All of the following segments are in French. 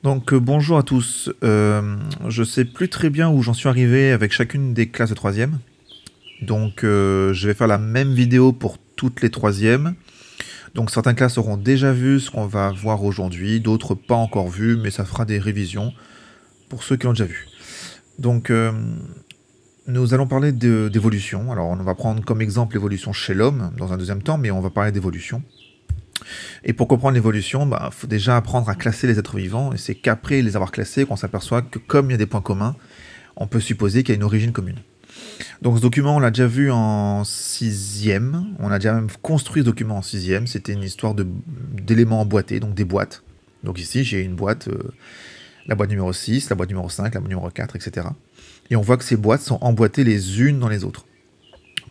Bonjour à tous. Je sais plus très bien où j'en suis arrivé avec chacune des classes de troisième. Je vais faire la même vidéo pour toutes les troisièmes. Donc certaines classes auront déjà vu ce qu'on va voir aujourd'hui, d'autres pas encore vu, mais ça fera des révisions pour ceux qui l'ont déjà vu. Donc euh, nous allons parler d'évolution. Alors on va prendre comme exemple l'évolution chez l'homme dans un deuxième temps, mais on va parler d'évolution. Et pour comprendre l'évolution, il faut déjà apprendre à classer les êtres vivants, et c'est qu'après les avoir classés qu'on s'aperçoit que comme il y a des points communs, on peut supposer qu'il y a une origine commune. Donc ce document, on l'a déjà vu en sixième, on a déjà même construit ce document en sixième, c'était une histoire d'éléments emboîtés, donc des boîtes. Donc ici, j'ai une boîte, la boîte numéro 6, la boîte numéro 5, la boîte numéro 4, etc. Et on voit que ces boîtes sont emboîtées les unes dans les autres.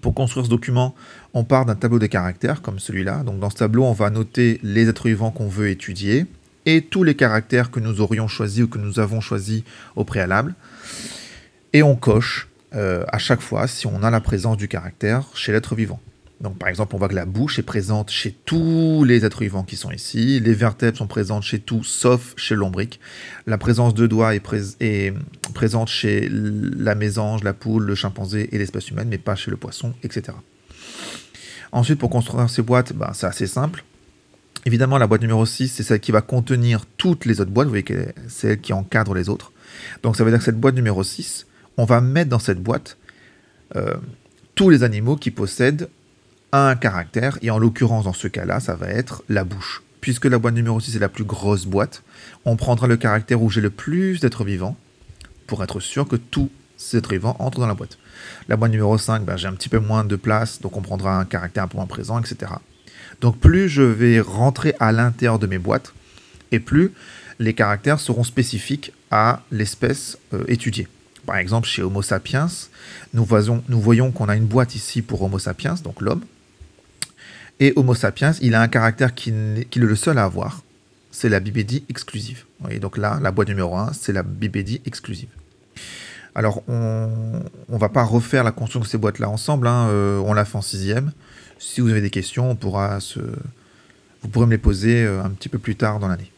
Pour construire ce document, on part d'un tableau des caractères, comme celui-là. Donc dans ce tableau, on va noter les êtres vivants qu'on veut étudier et tous les caractères que nous aurions choisis ou que nous avons choisis au préalable. Et on coche à chaque fois si on a la présence du caractère chez l'être vivant. Donc par exemple, on voit que la bouche est présente chez tous les êtres vivants qui sont ici, les vertèbres sont présentes chez tous, sauf chez le lombric. La présence de doigts est présente chez la mésange, la poule, le chimpanzé et l'espèce humaine, mais pas chez le poisson, etc. Ensuite, pour construire ces boîtes, c'est assez simple. Évidemment, la boîte numéro 6, c'est celle qui va contenir toutes les autres boîtes, vous voyez que c'est elle qui encadre les autres. Donc ça veut dire que cette boîte numéro 6, on va mettre dans cette boîte tous les animaux qui possèdent un caractère, et en l'occurrence dans ce cas-là, ça va être la bouche. Puisque la boîte numéro 6 est la plus grosse boîte, on prendra le caractère où j'ai le plus d'êtres vivants, pour être sûr que tous ces êtres vivants entrent dans la boîte. La boîte numéro 5, j'ai un petit peu moins de place, donc on prendra un caractère un peu moins présent, etc. Donc plus je vais rentrer à l'intérieur de mes boîtes, et plus les caractères seront spécifiques à l'espèce étudiée. Par exemple, chez Homo sapiens, nous voyons qu'on a une boîte ici pour Homo sapiens, donc l'homme. Et Homo sapiens, il a un caractère qu'il est le seul à avoir. C'est la bipédie exclusive. Vous voyez, donc là, la boîte numéro 1, c'est la bipédie exclusive. Alors, on ne va pas refaire la construction de ces boîtes-là ensemble. On l'a fait en sixième. Si vous avez des questions, vous pourrez me les poser un petit peu plus tard dans l'année.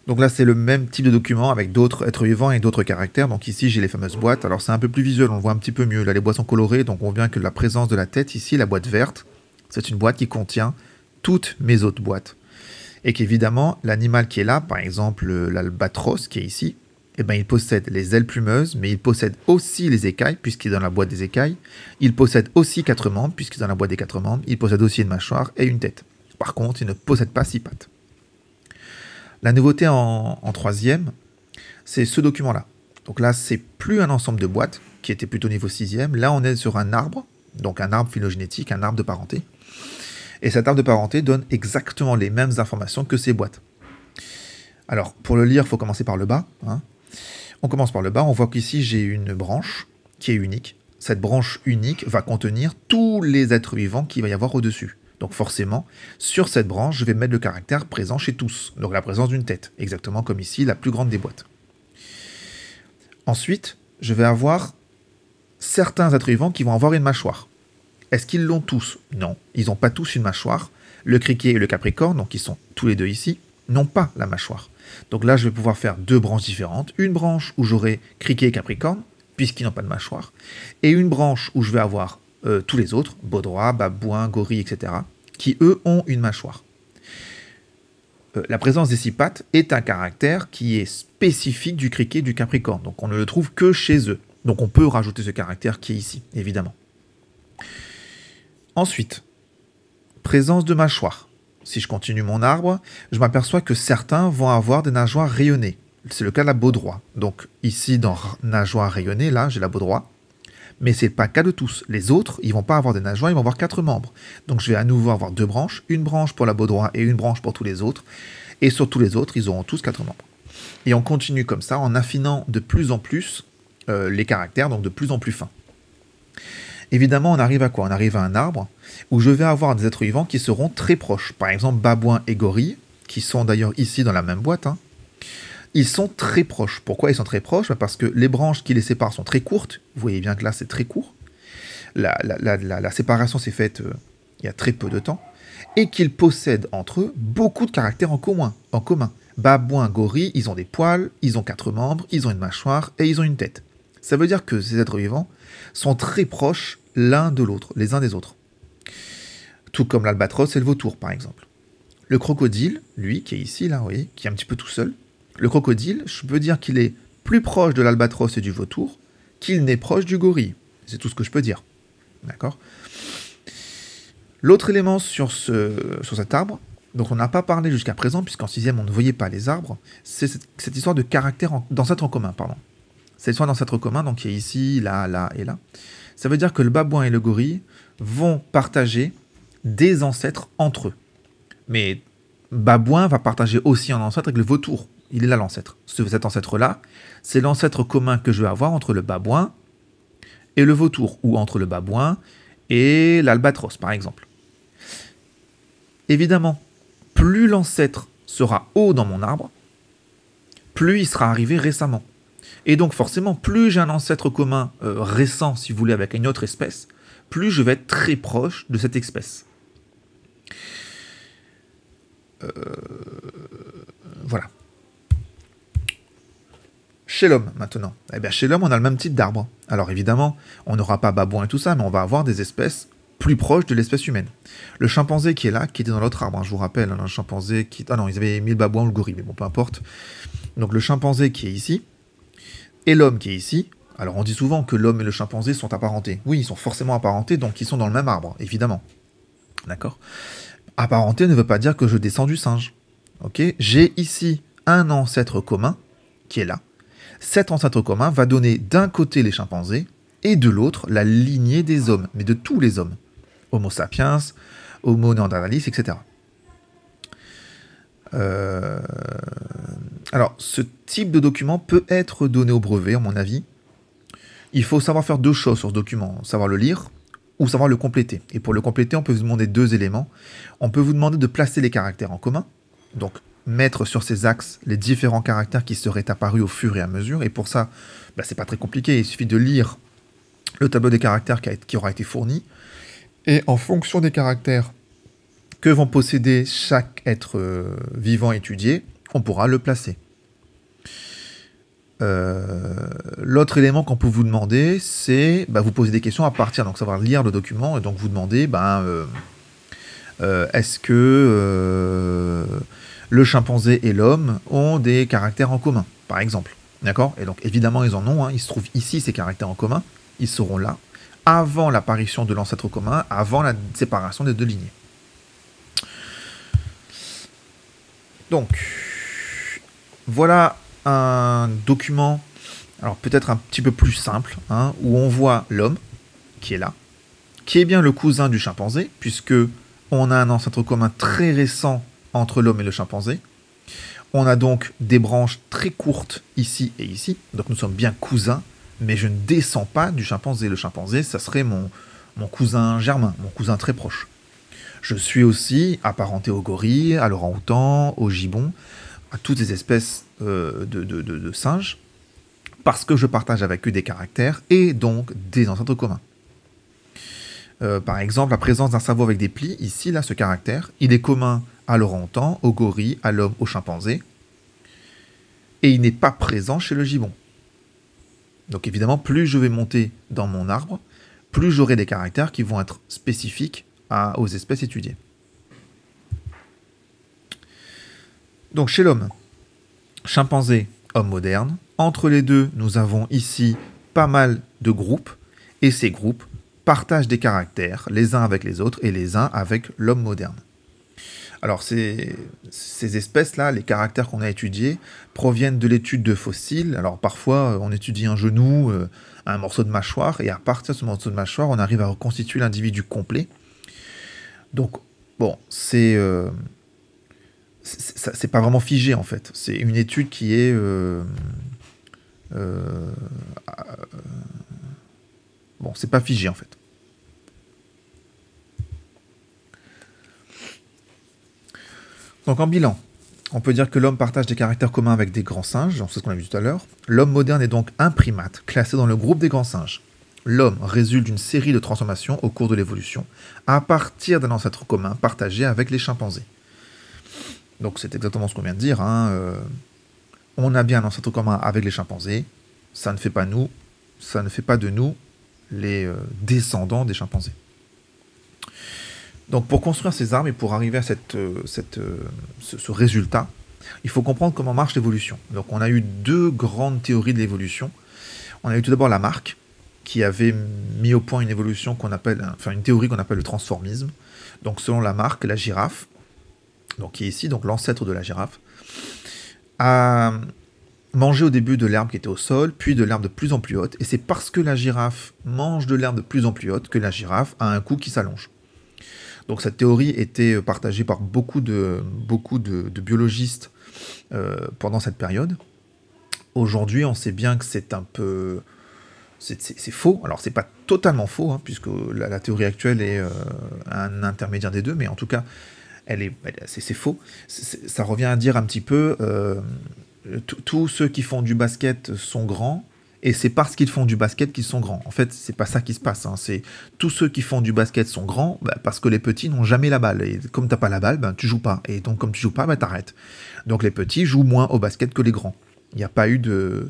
Donc là, c'est le même type de document avec d'autres êtres vivants et d'autres caractères. Donc ici, j'ai les fameuses boîtes. Alors c'est un peu plus visuel, on le voit un petit peu mieux. Là, les boîtes sont colorées, donc on voit que la présence de la tête ici, la boîte verte, c'est une boîte qui contient toutes mes autres boîtes. Et qu'évidemment, l'animal qui est là, par exemple l'albatros qui est ici, il possède les ailes plumeuses, mais il possède aussi les écailles, puisqu'il est dans la boîte des écailles. Il possède aussi 4 membres, puisqu'il est dans la boîte des 4 membres. Il possède aussi une mâchoire et une tête. Par contre, il ne possède pas 6 pattes. La nouveauté en troisième, c'est ce document-là. Donc là, c'est plus un ensemble de boîtes, qui était plutôt niveau sixième. Là, on est sur un arbre, donc un arbre phylogénétique, un arbre de parenté. Et cet arbre de parenté donne exactement les mêmes informations que ces boîtes. Alors, pour le lire, il faut commencer par le bas. On commence par le bas, on voit qu'ici, j'ai une branche qui est unique. Cette branche unique va contenir tous les êtres vivants qu'il va y avoir au-dessus. Donc forcément, sur cette branche, je vais mettre le caractère présent chez tous. Donc la présence d'une tête, exactement comme ici, la plus grande des boîtes. Ensuite, je vais avoir certains êtres vivants qui vont avoir une mâchoire. Est-ce qu'ils l'ont tous? Non, ils n'ont pas tous une mâchoire. Le criquet et le capricorne, donc ils sont tous les deux ici, n'ont pas la mâchoire. Donc là, je vais pouvoir faire deux branches différentes. Une branche où j'aurai criquet et capricorne, puisqu'ils n'ont pas de mâchoire. Et une branche où je vais avoir tous les autres, baudroie, babouin, gorille, etc., qui eux ont une mâchoire. La présence des 6 pattes est un caractère qui est spécifique du criquet et du capricorne, donc on ne le trouve que chez eux. Donc on peut rajouter ce caractère qui est ici, évidemment. Ensuite, présence de mâchoire. Si je continue mon arbre, je m'aperçois que certains vont avoir des nageoires rayonnées. C'est le cas de la baudroie. Donc ici, dans nageoire rayonnée, là, j'ai la baudroie. Mais ce n'est pas le cas de tous. Les autres, ils ne vont pas avoir des nageoires, ils vont avoir 4 membres. Donc je vais à nouveau avoir 2 branches, une branche pour la baudroie et une branche pour tous les autres. Et sur tous les autres, ils auront tous 4 membres. Et on continue comme ça en affinant de plus en plus les caractères, donc de plus en plus fins. Évidemment, on arrive à quoi? On arrive à un arbre où je vais avoir des êtres vivants qui seront très proches. Par exemple, babouin et gorille, qui sont d'ailleurs ici dans la même boîte. Ils sont très proches. Pourquoi ils sont très proches? Parce que les branches qui les séparent sont très courtes. Vous voyez bien que là, c'est très court. La séparation s'est faite il y a très peu de temps. Et qu'ils possèdent entre eux beaucoup de caractères en commun. babouin, gorille, ils ont des poils, ils ont 4 membres, ils ont une mâchoire et ils ont une tête. Ça veut dire que ces êtres vivants sont très proches l'un de l'autre, les uns des autres. Tout comme l'albatros et le vautour, par exemple. Le crocodile, lui, qui est ici, là, vous voyez, qui est un petit peu tout seul, le crocodile, je peux dire qu'il est plus proche de l'albatros et du vautour qu'il n'est proche du gorille. C'est tout ce que je peux dire. D'accord ? L'autre élément sur cet arbre, donc on n'a pas parlé jusqu'à présent, puisqu'en 6e on ne voyait pas les arbres, c'est cette histoire de caractère d'ancêtre en commun, pardon. Cette histoire d'ancêtre commun, donc qui est ici, là, là et là. Ça veut dire que le babouin et le gorille vont partager des ancêtres entre eux. Mais babouin va partager aussi un ancêtre avec le vautour. Il est là l'ancêtre. Cet ancêtre-là, c'est l'ancêtre commun que je vais avoir entre le babouin et le vautour, ou entre le babouin et l'albatros, par exemple. Évidemment, plus l'ancêtre sera haut dans mon arbre, plus il sera arrivé récemment. Et donc forcément, plus j'ai un ancêtre commun récent, si vous voulez, avec une autre espèce, plus je vais être très proche de cette espèce. Voilà. Chez l'homme, maintenant. Eh bien, chez l'homme, on a le même type d'arbre. Alors évidemment, on n'aura pas babouin et tout ça, mais on va avoir des espèces plus proches de l'espèce humaine. Le chimpanzé qui est là, qui était dans l'autre arbre, hein, je vous rappelle, un chimpanzé qui... Ah non, ils avaient mis le babouin ou le gorille, mais bon, peu importe. Donc le chimpanzé qui est ici, et l'homme qui est ici. Alors on dit souvent que l'homme et le chimpanzé sont apparentés. Oui, ils sont forcément apparentés, donc ils sont dans le même arbre, évidemment. D'accord ? Apparenté ne veut pas dire que je descends du singe. Ok ? J'ai ici un ancêtre commun, qui est là. Cet ancêtre commun va donner d'un côté les chimpanzés, et de l'autre la lignée des hommes, mais de tous les hommes. Homo sapiens, Homo neanderthalis, etc. Alors, ce type de document peut être donné au brevet, à mon avis. Il faut savoir faire 2 choses sur ce document, savoir le lire ou savoir le compléter. Et pour le compléter, on peut vous demander 2 éléments. On peut vous demander de placer les caractères en commun, donc mettre sur ces axes les différents caractères qui seraient apparus au fur et à mesure. Et pour ça, c'est pas très compliqué, il suffit de lire le tableau des caractères qui aura été fourni. Et en fonction des caractères que vont posséder chaque être vivant étudié, on pourra le placer. L'autre élément qu'on peut vous demander, c'est vous poser des questions à partir, donc savoir lire le document, et donc vous demander est-ce que le chimpanzé et l'homme ont des caractères en commun, par exemple. D'accord ? Et donc évidemment ils en ont, hein, il se trouve ici ces caractères en commun, ils seront là, avant l'apparition de l'ancêtre commun, avant la séparation des 2 lignées. Donc, voilà un document, alors peut-être un petit peu plus simple, hein, où on voit l'homme, qui est là, qui est bien le cousin du chimpanzé, puisque on a un ancêtre commun très récent entre l'homme et le chimpanzé. On a donc des branches très courtes ici et ici, donc nous sommes bien cousins, mais je ne descends pas du chimpanzé. Le chimpanzé, ça serait mon cousin germain, mon cousin très proche. Je suis aussi apparenté au gorille, à l'orang-outan, au gibbon, à toutes les espèces de singes, parce que je partage avec eux des caractères et donc des ancêtres communs. Par exemple, la présence d'un cerveau avec des plis, ici, là, ce caractère, il est commun à l'orang-outan, au gorille, à l'homme, au chimpanzé, et il n'est pas présent chez le gibbon. Donc évidemment, plus je vais monter dans mon arbre, plus j'aurai des caractères qui vont être spécifiques aux espèces étudiées. Donc chez l'homme, chimpanzé, homme moderne, entre les deux, nous avons ici pas mal de groupes, et ces groupes partagent des caractères les uns avec les autres et les uns avec l'homme moderne. Alors ces espèces-là, les caractères qu'on a étudiés, proviennent de l'étude de fossiles. Alors parfois, on étudie un genou, un morceau de mâchoire, et à partir de ce morceau de mâchoire, on arrive à reconstituer l'individu complet. Donc, bon, c'est pas vraiment figé, en fait. C'est une étude qui est... bon, c'est pas figé, en fait. Donc en bilan, on peut dire que l'homme partage des caractères communs avec des grands singes, c'est ce qu'on a vu tout à l'heure. L'homme moderne est donc un primate, classé dans le groupe des grands singes. L'homme résulte d'une série de transformations au cours de l'évolution, à partir d'un ancêtre commun partagé avec les chimpanzés. Donc c'est exactement ce qu'on vient de dire, hein, on a bien un ancêtre commun avec les chimpanzés, ça ne fait pas nous, ça ne fait pas de nous les descendants des chimpanzés. Donc pour construire ces arbres et pour arriver à ce résultat, il faut comprendre comment marche l'évolution. Donc on a eu deux grandes théories de l'évolution. On a eu tout d'abord Lamarck, qui avait mis au point une évolution qu'on appelle, enfin une théorie qu'on appelle le transformisme. Donc selon Lamarck, la girafe, donc qui est ici, donc l'ancêtre de la girafe, a mangé au début de l'herbe qui était au sol, puis de l'herbe de plus en plus haute, et c'est parce que la girafe mange de l'herbe de plus en plus haute que la girafe a un cou qui s'allonge. Donc cette théorie était partagée par beaucoup de biologistes pendant cette période. Aujourd'hui, on sait bien que c'est un peu... C'est faux. Alors, c'est pas totalement faux, hein, puisque la théorie actuelle est un intermédiaire des deux, mais en tout cas, c'est faux. Ça revient à dire un petit peu tous ceux qui font du basket sont grands, et c'est parce qu'ils font du basket qu'ils sont grands. En fait, c'est pas ça qui se passe. Hein. C'est tous ceux qui font du basket sont grands parce que les petits n'ont jamais la balle. Et comme t'as pas la balle, tu joues pas. Et donc, comme tu joues pas, t'arrêtes. Donc, les petits jouent moins au basket que les grands. Il n'y a pas eu de...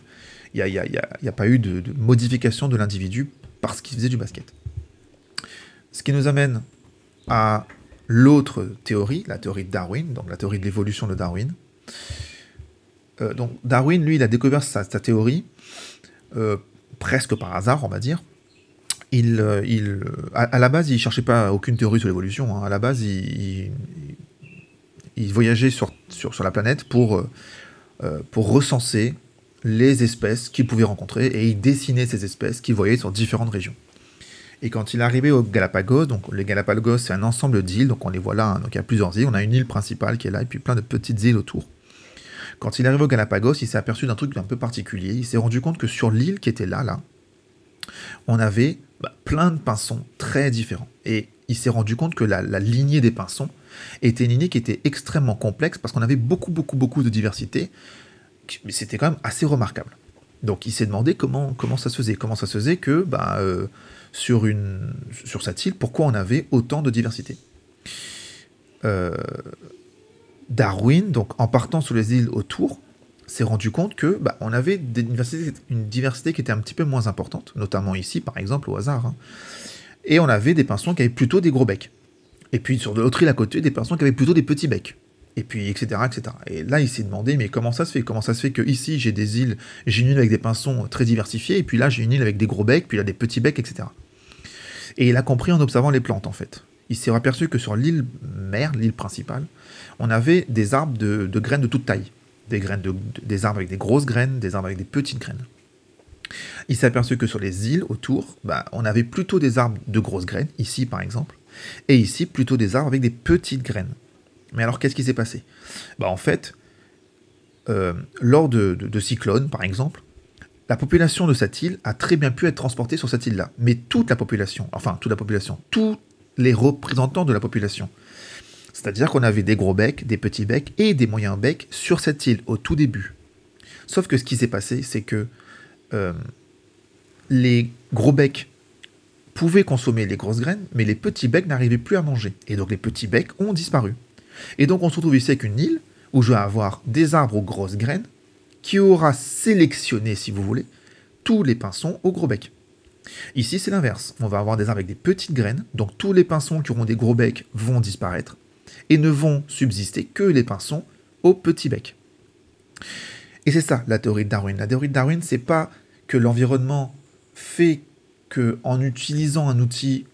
Il n'y a pas eu de modification de l'individu parce qu'il faisait du basket. Ce qui nous amène à l'autre théorie, la théorie de Darwin, donc la théorie de l'évolution de Darwin. Donc Darwin, lui, il a découvert sa théorie presque par hasard, on va dire. À la base, il ne cherchait pas aucune théorie sur l'évolution. Hein. À la base, il voyageait sur la planète pour recenser les espèces qu'il pouvait rencontrer, et il dessinait ces espèces qu'il voyait sur différentes régions. Et quand il est arrivé aux Galapagos, donc les Galapagos c'est un ensemble d'îles, donc on les voit là, hein, donc il y a plusieurs îles, on a une île principale qui est là, et puis plein de petites îles autour. Quand il est arrivé aux Galapagos, il s'est aperçu d'un truc un peu particulier, il s'est rendu compte que sur l'île qui était là, on avait plein de pinsons très différents. Et il s'est rendu compte que la lignée des pinsons était une lignée qui était extrêmement complexe, parce qu'on avait beaucoup de diversité, mais c'était quand même assez remarquable. Donc il s'est demandé comment ça se faisait. Comment ça se faisait que sur cette île, pourquoi on avait autant de diversité. Darwin, donc en partant sur les îles autour, s'est rendu compte que on avait une diversité qui était un petit peu moins importante, notamment ici par exemple au hasard. Hein. Et on avait des pinsons qui avaient plutôt des gros becs. Et puis sur l'autre île à côté, des pinsons qui avaient plutôt des petits becs. Et puis, etc., etc. Et là, il s'est demandé, mais comment ça se fait? Comment ça se fait que ici j'ai des îles, j'ai une île avec des pinsons très diversifiés, et puis là, j'ai une île avec des gros becs, puis là, des petits becs, etc. Et il a compris en observant les plantes, en fait. Il s'est aperçu que sur l'île mère, l'île principale, on avait des arbres de graines de toute taille. Des arbres avec des grosses graines, des arbres avec des petites graines. Il s'est aperçu que sur les îles autour, on avait plutôt des arbres de grosses graines, ici par exemple, et ici plutôt des arbres avec des petites graines. Mais alors, qu'est-ce qui s'est passé? En fait, lors de cyclones, par exemple, la population de cette île a très bien pu être transportée sur cette île-là. Mais tous les représentants de la population. C'est-à-dire qu'on avait des gros becs, des petits becs et des moyens becs sur cette île, au tout début. Sauf que ce qui s'est passé, c'est que les gros becs pouvaient consommer les grosses graines, mais les petits becs n'arrivaient plus à manger. Et donc les petits becs ont disparu. Et donc on se retrouve ici avec une île où je vais avoir des arbres aux grosses graines qui aura sélectionné, si vous voulez, tous les pinsons aux gros becs. Ici c'est l'inverse, on va avoir des arbres avec des petites graines, donc tous les pinsons qui auront des gros becs vont disparaître et ne vont subsister que les pinsons aux petits becs. Et c'est ça la théorie de Darwin. La théorie de Darwin, c'est pas que l'environnement fait que en utilisant un outil,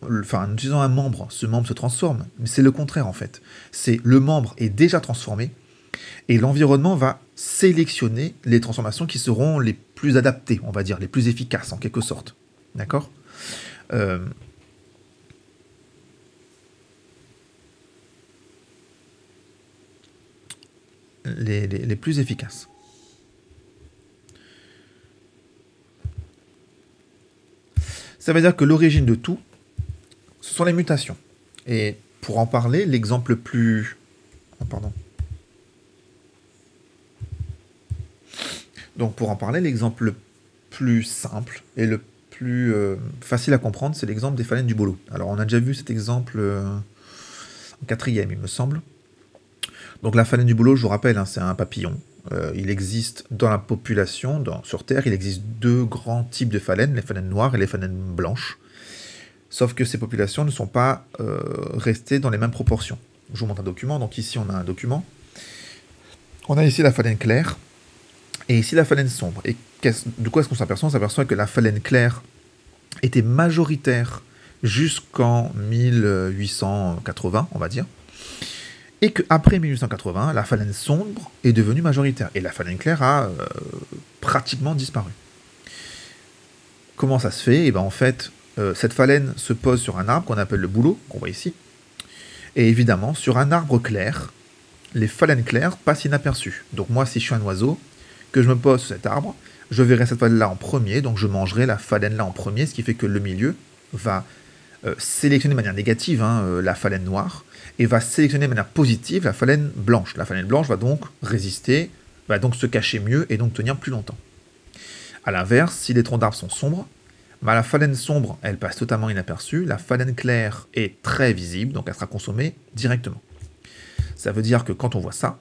en utilisant un membre, ce membre se transforme, mais c'est le contraire en fait. C'est le membre est déjà transformé et l'environnement va sélectionner les transformations qui seront les plus adaptées, on va dire, les plus efficaces en quelque sorte. D'accord ? Les plus efficaces. Ça veut dire que l'origine de tout, ce sont les mutations. Et pour en parler, l'exemple le plus... Donc pour en parler, l'exemple le plus simple et le plus facile à comprendre, c'est l'exemple des phalènes du Bolo. Alors on a déjà vu cet exemple en 4e, il me semble. Donc la phalène du bouleau, je vous rappelle, hein, c'est un papillon. Il existe dans la population, sur Terre, il existe deux grands types de phalènes, les phalènes noires et les phalènes blanches. Sauf que ces populations ne sont pas restées dans les mêmes proportions. Je vous montre un document. Donc ici, on a un document. On a ici la phalène claire et ici la phalène sombre. Et de quoi est-ce qu'on s'aperçoit? On s'aperçoit que la phalène claire était majoritaire jusqu'en 1880, on va dire. Et qu'après 1880, la phalène sombre est devenue majoritaire. Et la phalène claire a pratiquement disparu. Comment ça se fait? Et ben en fait, cette phalène se pose sur un arbre qu'on appelle le bouleau, qu'on voit ici. Et évidemment, sur un arbre clair, les phalènes claires passent inaperçues. Donc moi, si je suis un oiseau, que je me pose sur cet arbre, je verrai cette phalène-là en premier, donc je mangerai la phalène-là en premier, ce qui fait que le milieu va sélectionner de manière négative la phalène noire, et va sélectionner de manière positive la phalène blanche. La phalène blanche va donc résister, va donc se cacher mieux et donc tenir plus longtemps. A l'inverse, si les troncs d'arbres sont sombres, la phalène sombre, elle passe totalement inaperçue, la phalène claire est très visible, donc elle sera consommée directement. Ça veut dire que quand on voit ça,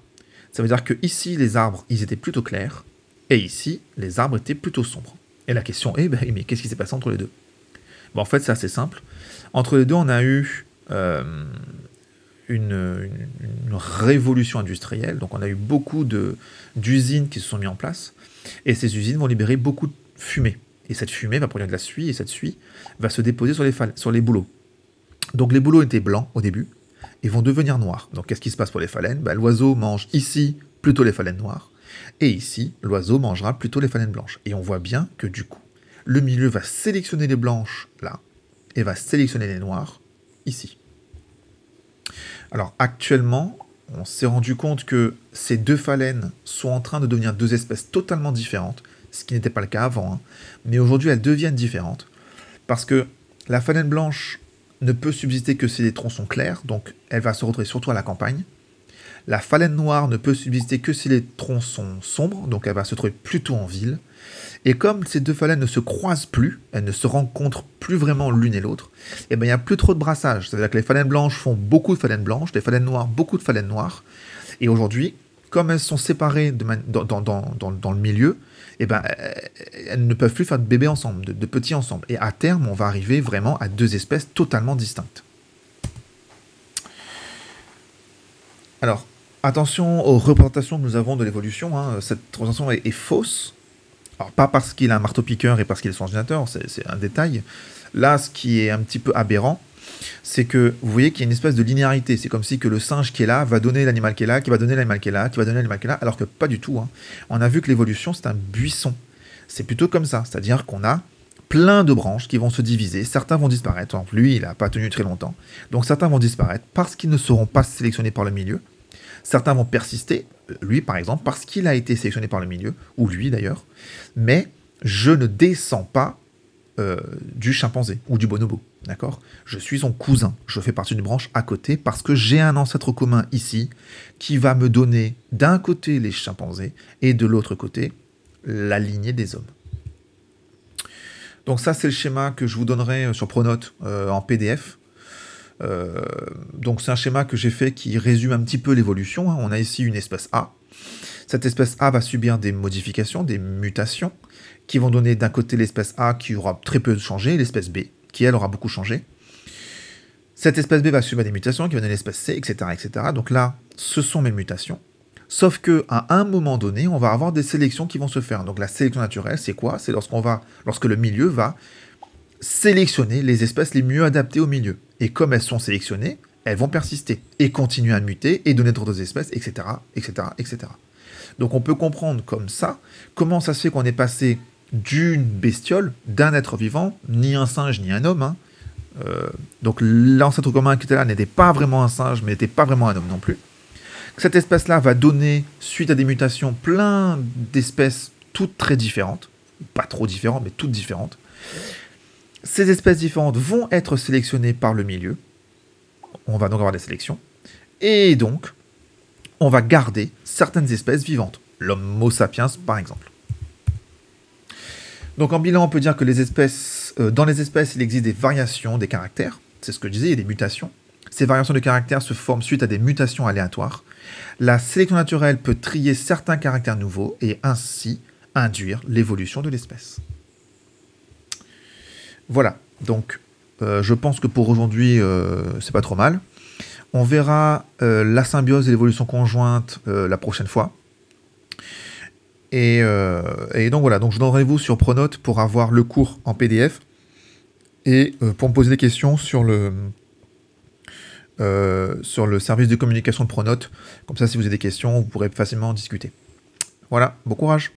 ça veut dire que ici les arbres, ils étaient plutôt clairs, et ici, les arbres étaient plutôt sombres. Et la question est, mais qu'est-ce qui s'est passé entre les deux? Bon, en fait, c'est assez simple. Entre les deux, on a eu une révolution industrielle. Donc, on a eu beaucoup d'usines qui se sont mises en place. Et ces usines vont libérer beaucoup de fumée. Et cette fumée va produire de la suie. Et cette suie va se déposer sur les bouleaux. Donc, les bouleaux étaient blancs au début et vont devenir noirs. Donc, qu'est-ce qui se passe pour les phalènes? L'oiseau mange ici plutôt les phalènes noires. Et ici, l'oiseau mangera plutôt les phalènes blanches. Et on voit bien que du coup, le milieu va sélectionner les blanches là, et va sélectionner les noirs ici. Alors actuellement, on s'est rendu compte que ces deux phalènes sont en train de devenir deux espèces totalement différentes, ce qui n'était pas le cas avant, mais aujourd'hui elles deviennent différentes, parce que la phalène blanche ne peut subsister que si les troncs sont clairs, donc elle va se retrouver surtout à la campagne. La phalène noire ne peut subsister que si les troncs sont sombres, donc elle va se trouver plutôt en ville. Et comme ces deux phalènes ne se croisent plus, elles ne se rencontrent plus vraiment l'une et l'autre, et ben il n'y a plus trop de brassage. C'est-à-dire que les phalènes blanches font beaucoup de phalènes blanches, les phalènes noires beaucoup de phalènes noires. Et aujourd'hui, comme elles sont séparées dans le milieu, et ben elles ne peuvent plus faire de bébés ensemble, de petits ensemble. Et à terme, on va arriver vraiment à deux espèces totalement distinctes. Alors, attention aux représentations que nous avons de l'évolution, cette représentation est fausse. Alors, pas parce qu'il a un marteau-piqueur et parce qu'il est son ordinateur, c'est un détail. Là, ce qui est un petit peu aberrant, c'est que vous voyez qu'il y a une espèce de linéarité. C'est comme si que le singe qui est là va donner l'animal qui est là, qui va donner l'animal qui est là, qui va donner l'animal qui est là, alors que pas du tout. On a vu que l'évolution, c'est un buisson. C'est plutôt comme ça, c'est-à-dire qu'on a plein de branches qui vont se diviser. Certains vont disparaître. Par exemple, lui, il n'a pas tenu très longtemps. Donc certains vont disparaître parce qu'ils ne seront pas sélectionnés par le milieu. Certains vont persister, lui par exemple, parce qu'il a été sélectionné par le milieu, ou lui d'ailleurs, mais je ne descends pas du chimpanzé ou du bonobo, d'accord? Je suis son cousin, je fais partie d'une branche à côté parce que j'ai un ancêtre commun ici qui va me donner d'un côté les chimpanzés et de l'autre côté la lignée des hommes. Donc ça c'est le schéma que je vous donnerai sur Pronote en PDF. Donc c'est un schéma que j'ai fait qui résume un petit peu l'évolution. On a ici une espèce A. Cette espèce A va subir des modifications, des mutations, qui vont donner d'un côté l'espèce A qui aura très peu changé, et l'espèce B qui elle aura beaucoup changé. Cette espèce B va subir des mutations qui vont donner l'espèce C, etc., etc. Donc là, ce sont mes mutations. Sauf que à un moment donné, on va avoir des sélections qui vont se faire. Donc la sélection naturelle, c'est quoi? C'est lorsque le milieu va sélectionner les espèces les mieux adaptées au milieu. Et comme elles sont sélectionnées, elles vont persister et continuer à muter et donner d'autres espèces, etc., etc., etc. Donc on peut comprendre comme ça comment ça se fait qu'on est passé d'une bestiole, d'un être vivant, ni un singe ni un homme. Donc l'ancêtre commun qui était là n'était pas vraiment un singe, mais n'était pas vraiment un homme non plus. Cette espèce-là va donner, suite à des mutations, plein d'espèces toutes très différentes. Pas trop différentes, mais toutes différentes. Ces espèces différentes vont être sélectionnées par le milieu. On va donc avoir des sélections. Et donc, on va garder certaines espèces vivantes. L'Homo sapiens, par exemple. Donc en bilan, on peut dire que dans les espèces, il existe des variations des caractères. C'est ce que je disais, il y a des mutations. Ces variations de caractères se forment suite à des mutations aléatoires. La sélection naturelle peut trier certains caractères nouveaux et ainsi induire l'évolution de l'espèce. Voilà, donc je pense que pour aujourd'hui, c'est pas trop mal. On verra la symbiose et l'évolution conjointe la prochaine fois. Et donc voilà, donc je donne rendez-vous sur Pronote pour avoir le cours en PDF et pour me poser des questions sur le service de communication de Pronote. Comme ça, si vous avez des questions, vous pourrez facilement en discuter. Voilà, bon courage!